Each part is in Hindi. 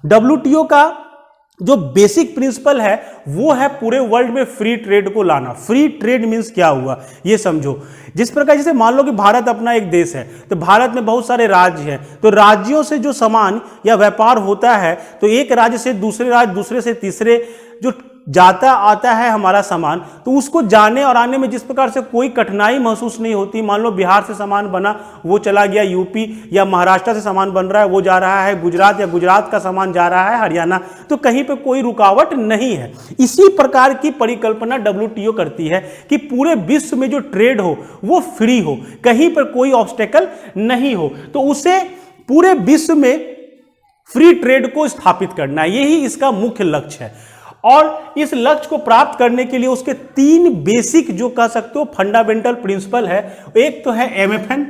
डब्ल्यूटीओ का जो बेसिक प्रिंसिपल है वो है पूरे वर्ल्ड में फ्री ट्रेड को लाना। फ्री ट्रेड मींस क्या हुआ ये समझो। जिस प्रकार जैसे मान लो कि भारत अपना एक देश है, तो भारत में बहुत सारे राज्य हैं, तो राज्यों से जो सामान या व्यापार होता है, तो एक राज्य से दूसरे राज्य, दूसरे से तीसरे जो जाता आता है हमारा सामान, तो उसको जाने और आने में जिस प्रकार से कोई कठिनाई महसूस नहीं होती। मान लो बिहार से सामान बना वो चला गया यूपी, या महाराष्ट्र से सामान बन रहा है वो जा रहा है गुजरात, या गुजरात का सामान जा रहा है हरियाणा, तो कहीं पे कोई रुकावट नहीं है। इसी प्रकार की परिकल्पना डब्ल्यूटीओ करती है कि पूरे विश्व में जो ट्रेड हो वो फ्री हो, कहीं पर कोई ऑब्स्टेकल नहीं हो, तो उसे पूरे विश्व में फ्री ट्रेड को स्थापित करना, यही इसका मुख्य लक्ष्य है। और इस लक्ष्य को प्राप्त करने के लिए उसके 3 बेसिक जो कह सकते हो फंडामेंटल प्रिंसिपल है। एक तो है एमएफएन,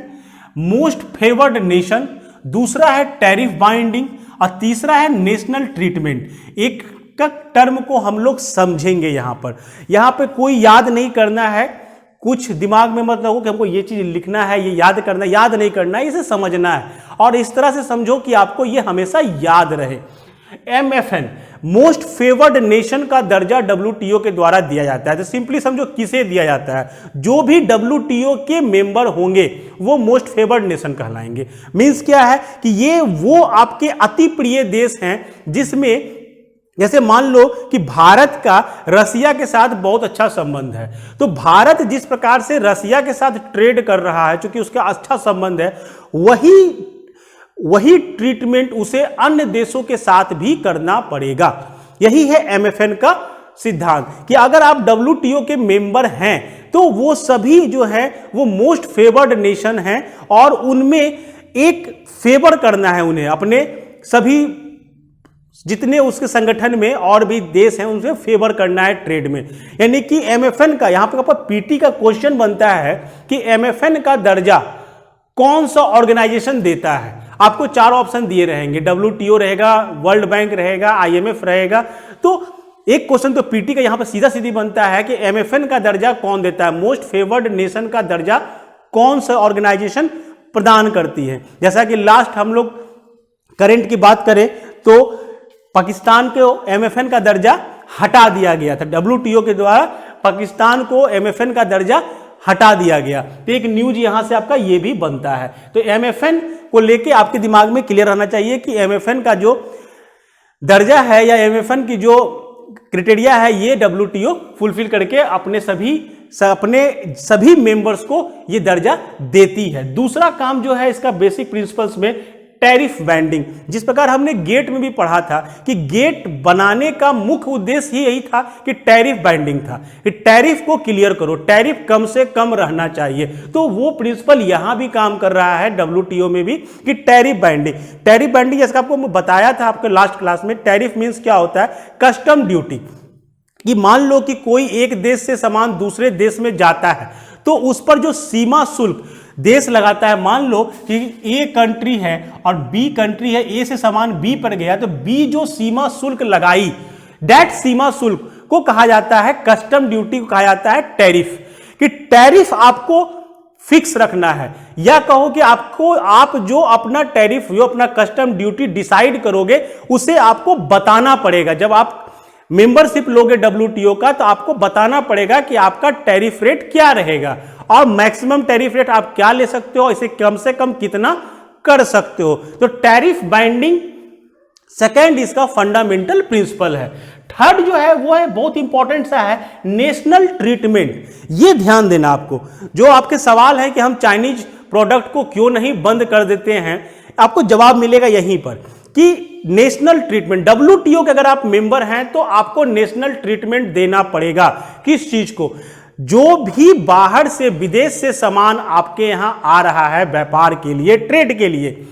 मोस्ट फेवर्ड नेशन, दूसरा है टैरिफ बाइंडिंग, और तीसरा है नेशनल ट्रीटमेंट। एक का टर्म को हम लोग समझेंगे यहां पे कोई याद नहीं करना है, कुछ दिमाग में मत रखो कि हमको ये चीज लिखना है, ये याद करना, याद नहीं करना है, इसे समझना है और इस तरह से समझो कि आपको ये हमेशा याद रहे। एमएफएन मोस्ट फेवर्ड नेशन का दर्जा डब्ल्यूटीओ के द्वारा दिया जाता है। तो सिंपली समझो किसे दिया जाता है, जो भी डब्ल्यूटीओ के मेंबर होंगे वो मोस्ट फेवर्ड नेशन कहलाएंगे। मींस क्या है कि ये वो आपके अति प्रिय देश हैं जिसमें जैसे मान लो कि भारत का रसिया के साथ बहुत अच्छा संबंध है, तो भारत जिस प्रकार से रसिया के साथ ट्रेड कर रहा है, चूंकि उसका अच्छा संबंध है, वही ट्रीटमेंट उसे अन्य देशों के साथ भी करना पड़ेगा। यही है एमएफएन का सिद्धांत कि अगर आप डब्ल्यूटीओ के मेंबर हैं तो वो सभी जो है वो मोस्ट फेवर्ड नेशन हैं और उनमें एक फेवर करना है उन्हें, अपने सभी जितने उसके संगठन में और भी देश हैं उनसे फेवर करना है ट्रेड में। यानी कि एमएफएन का यहां पर पीटी का क्वेश्चन बनता है कि एमएफएन का दर्जा कौन सा ऑर्गेनाइजेशन देता है। आपको 4 ऑप्शन दिए रहेंगे, डब्ल्यूटीओ रहेगा, वर्ल्ड बैंक रहेगा, आईएमएफ रहेगा। तो एक क्वेश्चन तो पीटी का यहां पर सीधा सीधी बनता है कि एमएफएन का दर्जा कौन देता है, मोस्ट फेवर्ड नेशन का दर्जा कौन सा ऑर्गेनाइजेशन प्रदान करती है। जैसा कि लास्ट हम लोग करंट की बात करें तो पाकिस्तान को एमएफएन का दर्जा हटा दिया गया था, डब्ल्यूटीओ के द्वारा पाकिस्तान को एमएफएन का दर्जा हटा दिया गया। तो एक न्यूज यहां से आपका ये भी बनता है। तो एमएफएन को लेके आपके दिमाग में क्लियर रहना चाहिए कि एमएफएन का जो दर्जा है या एमएफएन की जो क्राइटेरिया है ये डब्ल्यूटीओ फुलफिल करके अपने सभी मेंबर्स को ये दर्जा देती है। दूसरा काम जो है इसका बेसिक प्रिंसिपल्स में टैरिफ बैंडिंग, जिस प्रकार हमने गेट में भी पढ़ा था कि गेट बनाने का मुख्य उद्देश्य ही यही था कि टैरिफ बैंडिंग था, कि टैरिफ को क्लियर करो, टैरिफ कम से कम रहना चाहिए। तो वो प्रिंसिपल यहां भी काम कर रहा है डब्ल्यूटीओ में भी कि टैरिफ बैंडिंग जैसे आपको बताया था आपके लास्ट क्लास में। टैरिफ मींस क्या होता है, कस्टम ड्यूटी, कि मान लो कि कोई एक देश से सामान दूसरे देश में जाता है तो उस पर जो सीमा शुल्क देश लगाता है, मान लो कि ए कंट्री है और बी कंट्री है, ए से सामान बी पर गया तो बी जो सीमा शुल्क लगाई, दैट सीमा शुल्क को कहा जाता है, कस्टम ड्यूटी को कहा जाता है टैरिफ। कि टैरिफ आपको फिक्स रखना है, या कहो कि आप जो अपना टैरिफ, जो अपना कस्टम ड्यूटी डिसाइड करोगे उसे आपको बताना पड़ेगा। जब आप मेंबरशिप लोगे डब्ल्यूटीओ का तो आपको बताना पड़ेगा कि आपका टैरिफ रेट क्या रहेगा और मैक्सिमम टैरिफ रेट आप क्या ले सकते हो, इसे कम से कम कितना कर सकते हो। तो टैरिफ बाइंडिंग सेकेंड इसका फंडामेंटल प्रिंसिपल है। थर्ड जो है वो है बहुत इंपॉर्टेंट सा है, नेशनल ट्रीटमेंट। ये ध्यान देना आपको, जो आपके सवाल है कि हम चाइनीज प्रोडक्ट को क्यों नहीं बंद कर देते हैं, आपको जवाब मिलेगा यहीं पर कि नेशनल ट्रीटमेंट, डब्ल्यूटीओ के अगर आप मेंबर हैं तो आपको नेशनल ट्रीटमेंट देना पड़ेगा। किस चीज को, जो भी बाहर से विदेश से सामान आपके यहां आ रहा है व्यापार के लिए, ट्रेड के लिए,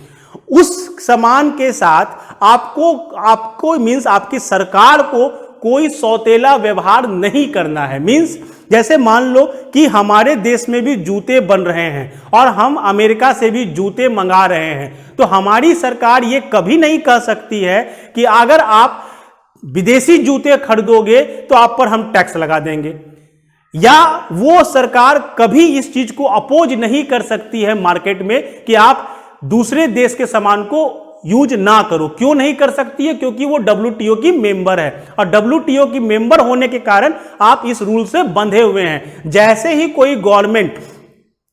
उस सामान के साथ आपको मींस आपकी सरकार को कोई सौतेला व्यवहार नहीं करना है। मींस जैसे मान लो कि हमारे देश में भी जूते बन रहे हैं और हम अमेरिका से भी जूते मंगा रहे हैं, तो हमारी सरकार ये कभी नहीं कह सकती है कि अगर आप विदेशी जूते खरीदोगे तो आप पर हम टैक्स लगा देंगे, या वो सरकार कभी इस चीज को अपोज नहीं कर सकती है मार्केट में कि आप दूसरे देश के सामान को यूज ना करो। क्यों नहीं कर सकती है? क्योंकि वो WTO की मेंबर है, और WTO की मेंबर होने के कारण आप इस रूल से बंधे हुए हैं। जैसे ही कोई गवर्नमेंट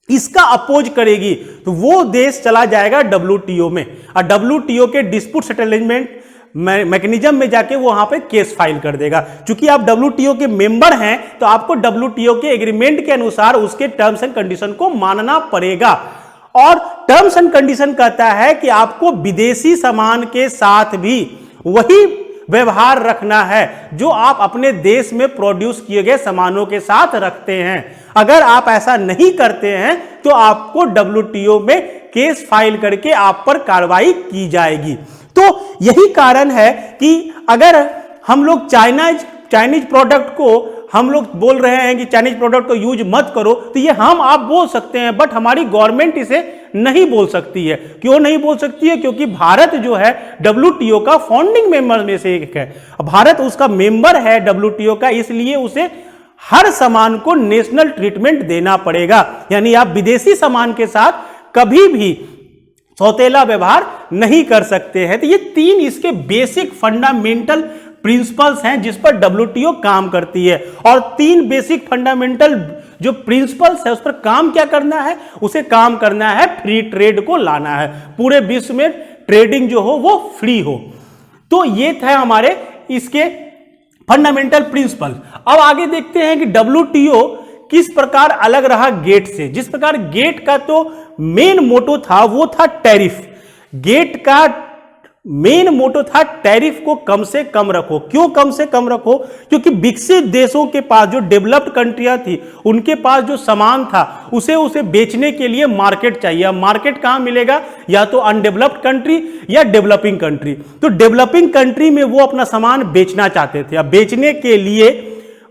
इसका अपोज करेगी तो वो देश चला जाएगा WTO में, और WTO के डिस्प्यूट सेटलमेंट मैकेनिज्म में जाके वो वहां पे केस फाइल कर देगा। क्योंकि आप WTO के मेंबर हैं तो आपको WTO के एग्रीमेंट के अनुसार उसके टर्म्स एंड कंडीशन को मानना पड़ेगा। और टर्म्स एंड कंडीशन कहता है कि आपको विदेशी सामान के साथ भी वही व्यवहार रखना है जो आप अपने देश में प्रोड्यूस किए गए सामानों के साथ रखते हैं। अगर आप ऐसा नहीं करते हैं तो आपको WTO में केस फाइल करके आप पर कार्रवाई की जाएगी। तो यही कारण है कि अगर हम लोग चाइनीज प्रोडक्ट को हम लोग बोल रहे हैं कि चाइनीज प्रोडक्ट को यूज मत करो, तो ये हम आप बोल सकते हैं, बट हमारी गवर्नमेंट इसे नहीं बोल सकती है। क्यों नहीं बोल सकती है? क्योंकि भारत जो है WTO का फाउंडिंग मेंबर में से एक है। भारत उसका मेंबर है WTO का, इसलिए उसे हर सामान को नेशनल ट्रीटमेंट देना पड़ेगा। यानी आप विदेशी सामान के साथ कभी भी सौतेला व्यवहार नहीं कर सकते हैं। तो ये 3 इसके बेसिक फंडामेंटल प्रिंसिपल्स हैं जिस पर WTO काम करती है। और 3 बेसिक फंडामेंटल जो प्रिंसिपल्स है उस पर काम क्या करना है? उसे काम करना है फ्री ट्रेड को लाना है, पूरे विश्व में ट्रेडिंग जो हो वो फ्री हो। तो ये थे हमारे इसके फंडामेंटल प्रिंसिपल। अब आगे देखते हैं कि WTO किस प्रकार अलग रहा गेट से। जिस प्रकार गेट का तो मेन मोटो था वो था टैरिफ। गेट का मेन मोटो था टैरिफ को कम से कम रखो। क्यों कम से कम रखो? क्योंकि विकसित देशों के पास जो डेवलप्ड कंट्रियां थी उनके पास जो सामान था उसे बेचने के लिए मार्केट चाहिए। अब मार्केट कहां मिलेगा? या तो अनडेवलप्ड कंट्री या डेवलपिंग कंट्री। तो डेवलपिंग कंट्री में वो अपना सामान बेचना चाहते थे। अब बेचने के लिए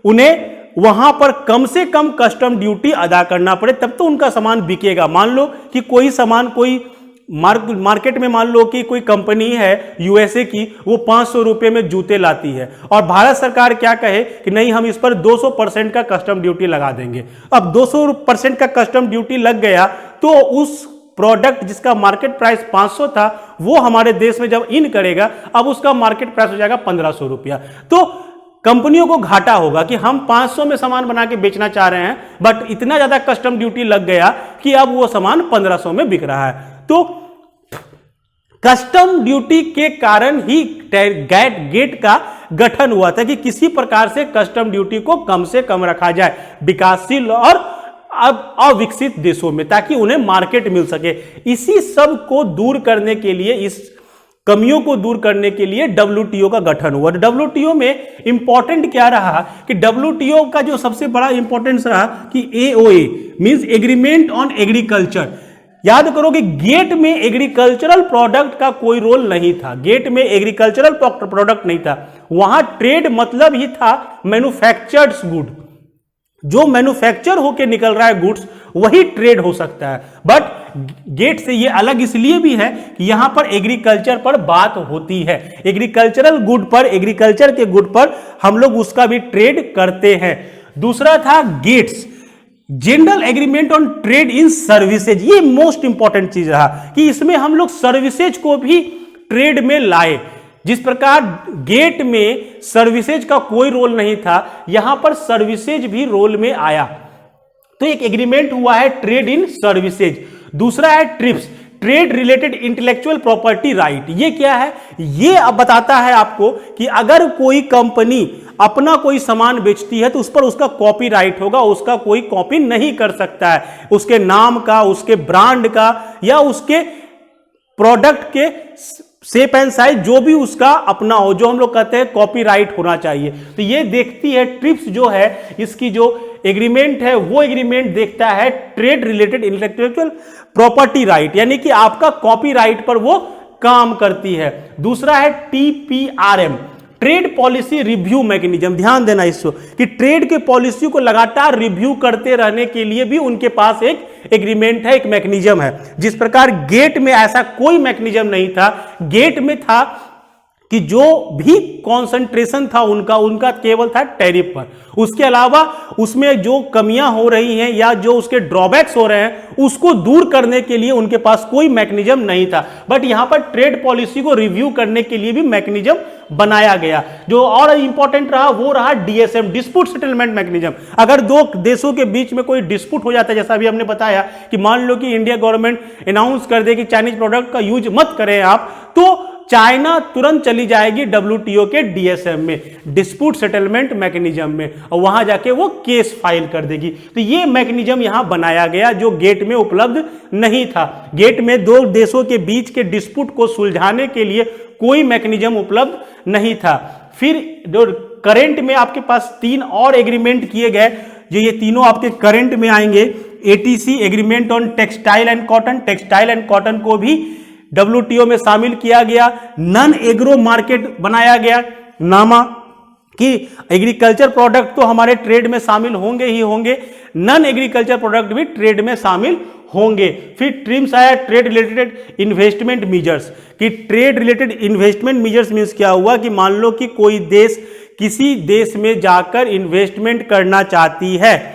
उन्हें वहां पर कम से कम कस्टम ड्यूटी अदा करना पड़े, तब तो उनका सामान बिकेगा। मान लो कि कोई सामान कोई मार्केट में मान लो कि कोई कंपनी है USA की, वो 500 रुपए में जूते लाती है और भारत सरकार क्या कहे कि नहीं हम इस पर 200% का कस्टम ड्यूटी लगा देंगे। अब 200% का कस्टम ड्यूटी लग गया तो उस प्रोडक्ट जिसका मार्केट प्राइस 500 था वो हमारे देश में जब इन करेगा अब उसका मार्केट प्राइस हो जाएगा 1500 रुपया। तो कंपनियों को घाटा होगा कि हम 500 में सामान बना के बेचना चाह रहे हैं बट इतना ज्यादा कस्टम ड्यूटी लग गया कि अब वो सामान 1500 में बिक रहा है। तो कस्टम ड्यूटी के कारण ही गेट का गठन हुआ था कि किसी प्रकार से कस्टम ड्यूटी को कम से कम रखा जाए विकासशील और अब अविकसित देशों में, ताकि उन्हें मार्केट मिल सके। इसी सब को दूर करने के लिए, इस कमियों को दूर करने के लिए WTO का गठन हुआ। WTO में इंपॉर्टेंट क्या रहा कि WTO का जो सबसे बड़ा इंपॉर्टेंस रहा कि AOA means agreement on agriculture. याद करो कि गेट में एग्रीकल्चरल प्रोडक्ट का कोई रोल नहीं था। गेट में एग्रीकल्चरल प्रोडक्ट नहीं था, वहां ट्रेड मतलब ही था मैन्युफैक्चर्ड गुड। जो मैन्युफैक्चर होके निकल रहा है गुड्स वही ट्रेड हो सकता है। बट गेट से ये अलग इसलिए भी है कि यहां पर एग्रीकल्चर पर बात होती है। एग्रीकल्चरल गुड पर, एग्रीकल्चर के गुड पर हम लोग उसका भी ट्रेड करते हैं। दूसरा था GATS, general agreement on trade in services. ये मोस्ट इंपॉर्टेंट चीज रहा कि इसमें हम लोग सर्विसेज को भी ट्रेड में लाए। जिस प्रकार गेट में सर्विसेज का कोई रोल नहीं था, यहां पर सर्विसेज भी रोल में आया। तो एक एग्रीमेंट हुआ है ट्रेड इन सर्विसेज। दूसरा है trips, trade related intellectual property right. ये क्या है? ये अब बताता है आपको कि अगर कोई कंपनी अपना कोई सामान बेचती है तो उस पर उसका कॉपीराइट होगा, उसका कोई कॉपी नहीं कर सकता है। उसके नाम का, उसके ब्रांड का या उसके प्रोडक्ट के शेप एंड साइज जो भी उसका अपना हो, जो हम लोग कहते हैं कॉपीराइट होना चाहिए। तो ये देखती है ट्रिप्स जो है, इसकी जो एग्रीमेंट है वो एग्रीमेंट देखता है trade related intellectual property right, यानी कि आपका कॉपीराइट पर वो काम करती है। दूसरा है TPRM, trade policy review mechanism. ध्यान देना इसको कि ट्रेड के पॉलिसी को लगातार रिव्यू करते रहने के लिए भी उनके पास एक एग्रीमेंट है, एक मैकेनिज्म है। जिस प्रकार गेट में ऐसा कोई मैकेनिज्म नहीं था, गेट में था कि जो भी कॉन्सेंट्रेशन था उनका केवल था टैरिफ पर, उसके अलावा उसमें जो कमियां हो रही हैं या जो उसके ड्रॉबैक्स हो रहे हैं उसको दूर करने के लिए उनके पास कोई मैकेनिज्म नहीं था। बट यहां पर ट्रेड पॉलिसी को रिव्यू करने के लिए भी मैकेनिज्म बनाया गया। जो और इंपॉर्टेंट रहा वो रहा डीएसएम, डिस्प्यूट सेटलमेंट मैकेनिज्म। अगर दो देशों के बीच में कोई डिस्प्यूट हो जाता है, जैसा अभी हमने बताया कि मान लो कि इंडिया गवर्नमेंट अनाउंस कर दे कि चाइनीज प्रोडक्ट का यूज मत करें आप, तो चाइना तुरंत चली जाएगी डब्ल्यूटीओ के डीएसएम में, डिस्प्यूट सेटलमेंट मैकेनिज्म में, और वहां जाके वो केस फाइल कर देगी। तो ये मैकेनिज्म यहां बनाया गया जो गेट में उपलब्ध नहीं था। गेट में दो देशों के बीच के डिस्प्यूट को सुलझाने के लिए कोई मैकेनिज्म उपलब्ध नहीं था। फिर जो करंट में आपके पास 3 और एग्रीमेंट किए गए, जो ये तीनों आपके करंट में आएंगे। ATC agreement on textile and cotton, textile and cotton को भी डब्ल्यूटीओ में शामिल किया गया। नॉन एग्रो मार्केट बनाया गया, नामा कि एग्रीकल्चर प्रोडक्ट तो हमारे ट्रेड में शामिल होंगे ही होंगे, नॉन एग्रीकल्चर प्रोडक्ट भी ट्रेड में शामिल होंगे। फिर ट्रिम्स आया, ट्रेड रिलेटेड इन्वेस्टमेंट मेजर्स, कि trade related investment measures means क्या हुआ कि मान लो कि कोई देश किसी देश में जाकर इन्वेस्टमेंट करना चाहती है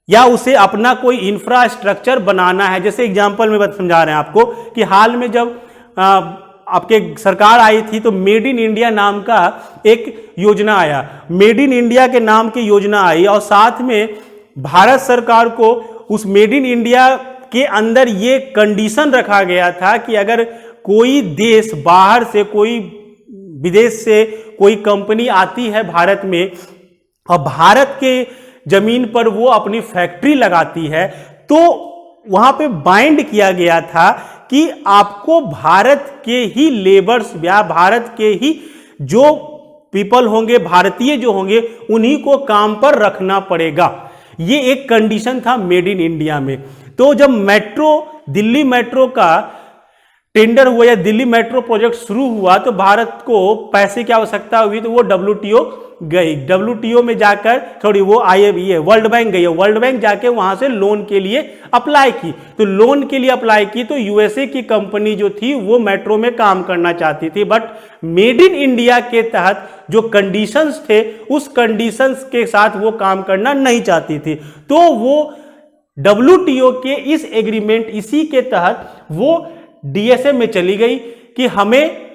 या उसे अपना कोई इंफ्रास्ट्रक्चर बनाना है। जैसे एग्जांपल में समझा रहे हैं आपको कि हाल में जब आपके सरकार आई थी तो मेड इन इंडिया नाम का एक योजना आया, मेड इन इंडिया के नाम की योजना आई, और साथ में भारत सरकार को उस मेड इन इंडिया के अंदर ये कंडीशन रखा गया था कि अगर कोई देश बाहर से, कोई विदेश से कोई कंपनी आती है भारत में और भारत के जमीन पर वो अपनी फैक्ट्री लगाती है, तो वहां पे बाइंड किया गया था कि आपको भारत के ही लेबर्स या भारत के ही जो पीपल होंगे, भारतीय जो होंगे, उन्हीं को काम पर रखना पड़ेगा। ये एक कंडीशन था मेड इन इंडिया में। तो जब मेट्रो, दिल्ली मेट्रो का टेंडर हुआ या दिल्ली मेट्रो प्रोजेक्ट शुरू हुआ तो भारत को पैसे की आवश्यकता हुई, तो वो डब्ल्यूटीओ गई। डब्ल्यूटीओ में जाकर वर्ल्ड बैंक गई, वर्ल्ड बैंक जाके वहां से लोन के लिए अप्लाई की। तो लोन के लिए अप्लाई की तो यूएसए की कंपनी जो थी वो मेट्रो में काम करना चाहती थी, बट मेड इन इंडिया के तहत जो कंडीशंस थे उस कंडीशंस के साथ वो काम करना नहीं चाहती थी। तो वो डब्ल्यूटीओ के इस एग्रीमेंट, इसी के तहत वो डीएसएम में चली गई कि हमें,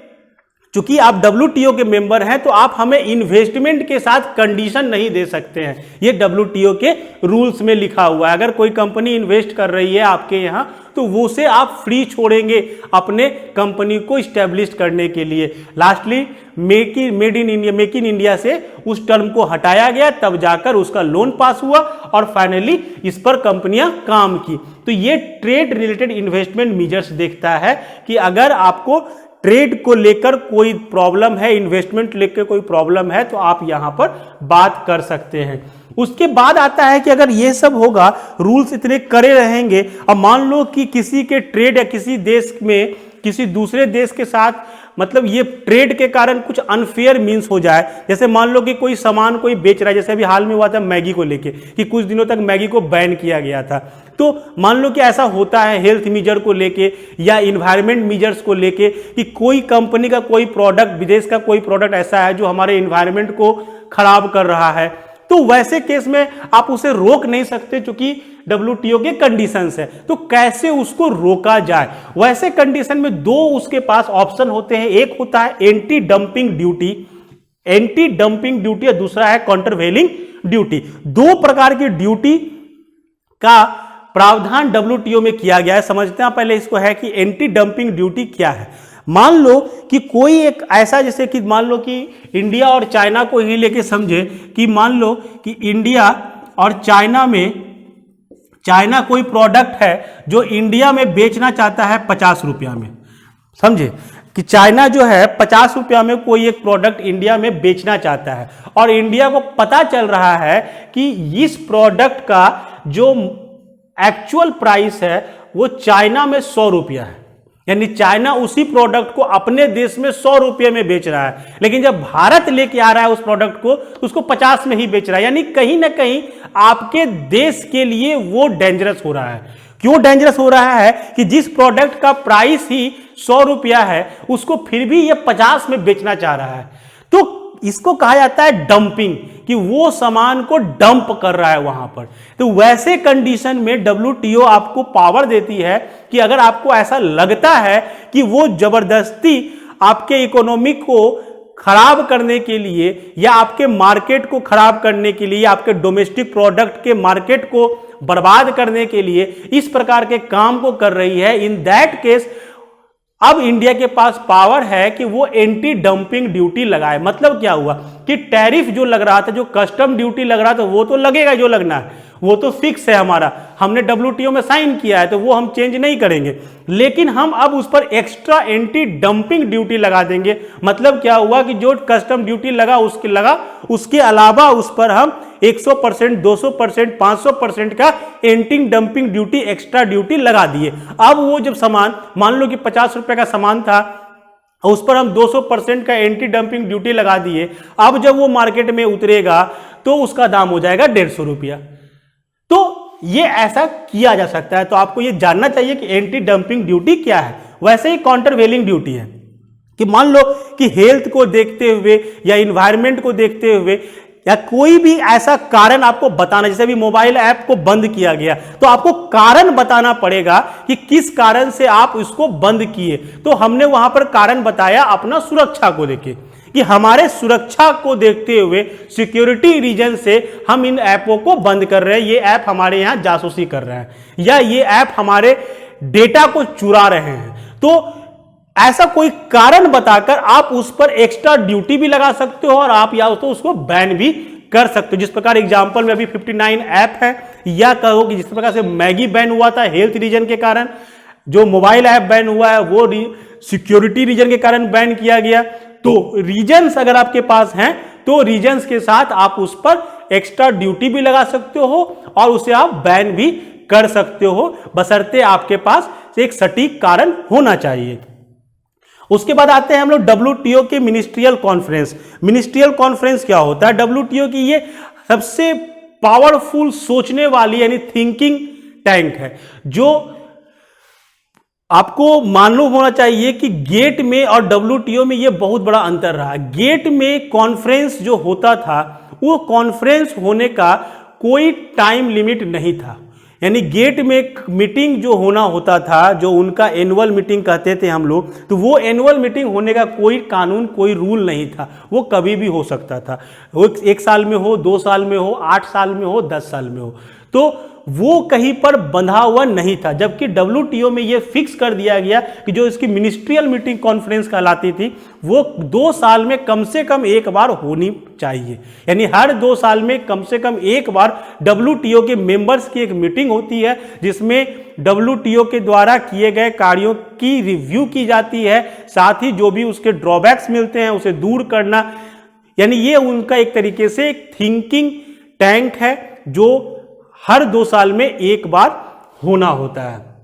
चूंकि आप डब्ल्यूटीओ के मेंबर हैं तो आप हमें इन्वेस्टमेंट के साथ कंडीशन नहीं दे सकते हैं। ये डब्ल्यूटीओ के रूल्स में लिखा हुआ है। अगर कोई कंपनी इन्वेस्ट कर रही है आपके यहां तो वो उसे आप फ्री छोड़ेंगे अपने कंपनी को स्टैब्लिश करने के लिए। लास्टली मेक इन इंडिया से उस टर्म को हटाया गया, तब जाकर उसका लोन पास हुआ और फाइनली इस पर कंपनियां काम की। तो ये ट्रेड रिलेटेड इन्वेस्टमेंट मेजर्स देखता है कि अगर आपको ट्रेड को लेकर कोई प्रॉब्लम है, इन्वेस्टमेंट लेकर कोई प्रॉब्लम है, तो आप यहां पर बात कर सकते हैं। उसके बाद आता है कि अगर ये सब होगा, रूल्स इतने कड़े रहेंगे, और मान लो कि किसी के ट्रेड या किसी देश में किसी दूसरे देश के साथ, मतलब ये ट्रेड के कारण कुछ अनफेयर मीन्स हो जाए। जैसे मान लो कि कोई सामान कोई बेच रहा है, जैसे अभी हाल में हुआ था मैगी को लेके कि कुछ दिनों तक मैगी को बैन किया गया था। तो मान लो कि ऐसा होता है हेल्थ मेजर को लेके या इन्वायरमेंट मेजर्स को लेके कि कोई कंपनी का कोई प्रोडक्ट, विदेश का कोई प्रोडक्ट ऐसा है जो हमारे इन्वायरमेंट को खराब कर रहा है, तो वैसे केस में आप उसे रोक नहीं सकते क्योंकि डब्ल्यूटीओ के कंडीशंस है। तो कैसे उसको रोका जाए? वैसे कंडीशन में दो उसके पास ऑप्शन होते हैं। एक होता है एंटी डंपिंग ड्यूटी, और दूसरा है काउंटरवेलिंग ड्यूटी। दो प्रकार की ड्यूटी का प्रावधान डब्ल्यूटीओ में किया गया है। समझते हैं पहले इसको, है कि एंटी डंपिंग ड्यूटी क्या है। मान लो कि कोई एक ऐसा, जैसे कि मान लो कि इंडिया और चाइना को ही लेके समझे कि मान लो कि इंडिया और चाइना में, चाइना कोई प्रोडक्ट है जो इंडिया में बेचना चाहता है 50 रुपया में। समझे कि चाइना जो है 50 रुपया में कोई एक प्रोडक्ट इंडिया में बेचना चाहता है, और इंडिया को पता चल रहा है कि इस प्रोडक्ट का जो एक्चुअल प्राइस है वो चाइना में 100 रुपया है, यानी चाइना उसी प्रोडक्ट को अपने देश में 100 रुपये में बेच रहा है, लेकिन जब भारत लेके आ रहा है उस प्रोडक्ट को तो उसको 50 में ही बेच रहा है। यानी कहीं ना कहीं आपके देश के लिए वो डेंजरस हो रहा है। क्यों डेंजरस हो रहा है कि जिस प्रोडक्ट का प्राइस ही 100 रुपया है उसको फिर भी ये 50 में बेचना चाह रहा है। तो इसको कहा जाता है डंपिंग, कि वो सामान को डंप कर रहा है वहां पर। तो वैसे कंडीशन में WTO आपको पावर देती है कि अगर आपको ऐसा लगता है कि वो जबरदस्ती आपके इकोनॉमी को खराब करने के लिए या आपके मार्केट को खराब करने के लिए, आपके डोमेस्टिक प्रोडक्ट के मार्केट को बर्बाद करने के लिए इस प्रकार के काम को कर रही है, इन दैट केस अब इंडिया के पास पावर है कि वो एंटी डंपिंग ड्यूटी लगाए। मतलब क्या हुआ कि टैरिफ जो लग रहा था, जो कस्टम ड्यूटी लग रहा था, वो तो लगेगा, जो लगना है वो तो फिक्स है हमारा, हमने WTO में साइन किया है तो वो हम चेंज नहीं करेंगे। लेकिन हम अब उस पर एक्स्ट्रा एंटी डंपिंग ड्यूटी लगा देंगे। मतलब क्या हुआ कि जो कस्टम ड्यूटी लगा उसके अलावा उस पर हम 100%, 200%, 500% का anti dumping duty, extra duty लगा दिए। अब वो जब सामान, मान लो कि 50 रुपए का सामान था, उस पर हम 200% का एंटी डंपिंग ड्यूटी लगा दिए। अब जब वो मार्केट में उतरेगा तो उसका दाम हो जाएगा 150 रुपया। तो ये ऐसा किया जा सकता है। तो आपको ये जानना चाहिए कि एंटी डंपिंग ड्यूटी क्या है। वैसे ही काउंटरवेलिंग ड्यूटी है कि मान लो कि हेल्थ को देखते हुए या इन्वायरमेंट को देखते हुए या कोई भी ऐसा कारण आपको बताना, जैसे भी मोबाइल ऐप को बंद किया गया तो आपको कारण बताना पड़ेगा कि किस कारण से आप इसको बंद किए। तो हमने वहां पर कारण बताया अपना सुरक्षा को लेके, कि हमारे सुरक्षा को देखते हुए सिक्योरिटी रीजन से हम इन ऐपों को बंद कर रहे हैं, ये ऐप हमारे यहां जासूसी कर रहे हैं या ये ऐप हमारे डेटा को चुरा रहे हैं। तो ऐसा कोई कारण बताकर आप उस पर एक्स्ट्रा ड्यूटी भी लगा सकते हो और आप या तो उसको बैन भी कर सकते हो। जिस प्रकार एग्जांपल में अभी 59 ऐप है, या कहो कि जिस प्रकार से मैगी बैन हुआ था हेल्थ रीजन के कारण, जो मोबाइल ऐप बैन हुआ है वो सिक्योरिटी रीजन के कारण बैन किया गया। तो रीजन्स अगर आपके पास हैं तो रीजन्स के साथ आप उस पर एक्स्ट्रा ड्यूटी भी लगा सकते हो और उसे आप बैन भी कर सकते हो, बशर्ते आपके पास एक सटीक कारण होना चाहिए। उसके बाद आते हैं हम लोग WTO के मिनिस्ट्रियल कॉन्फ्रेंस। मिनिस्ट्रियल कॉन्फ्रेंस क्या होता है? WTO की ये सबसे पावरफुल सोचने वाली यानी थिंकिंग टैंक है, जो आपको मालूम होना चाहिए कि गेट में और WTO में ये बहुत बड़ा अंतर रहा। गेट में कॉन्फ्रेंस जो होता था वो कॉन्फ्रेंस होने का कोई टाइम लिमिट नहीं था, यानी गेट में एक मीटिंग जो होना होता था, जो उनका एनुअल मीटिंग कहते थे हम लोग, तो वो एनुअल मीटिंग होने का कोई कानून, कोई रूल नहीं था, वो कभी भी हो सकता था। वो 1 साल में हो, 2 साल में हो, 8 साल में हो, 10 साल में हो, तो वो कहीं पर बंधा हुआ नहीं था। जबकि WTO में ये फिक्स कर दिया गया कि जो इसकी मिनिस्ट्रियल मीटिंग कॉन्फ्रेंस कहलाती थी वो 2 साल में कम से कम एक बार होनी चाहिए, यानी हर 2 साल में कम से कम एक बार WTO के मेंबर्स की एक मीटिंग होती है जिसमें WTO के द्वारा किए गए कार्यों की रिव्यू की जाती है, साथ ही जो भी उसके ड्रॉबैक्स मिलते हैं उसे दूर करना। यानी ये उनका एक तरीके से एक थिंकिंग टैंक है जो हर 2 साल में एक बार होना होता है।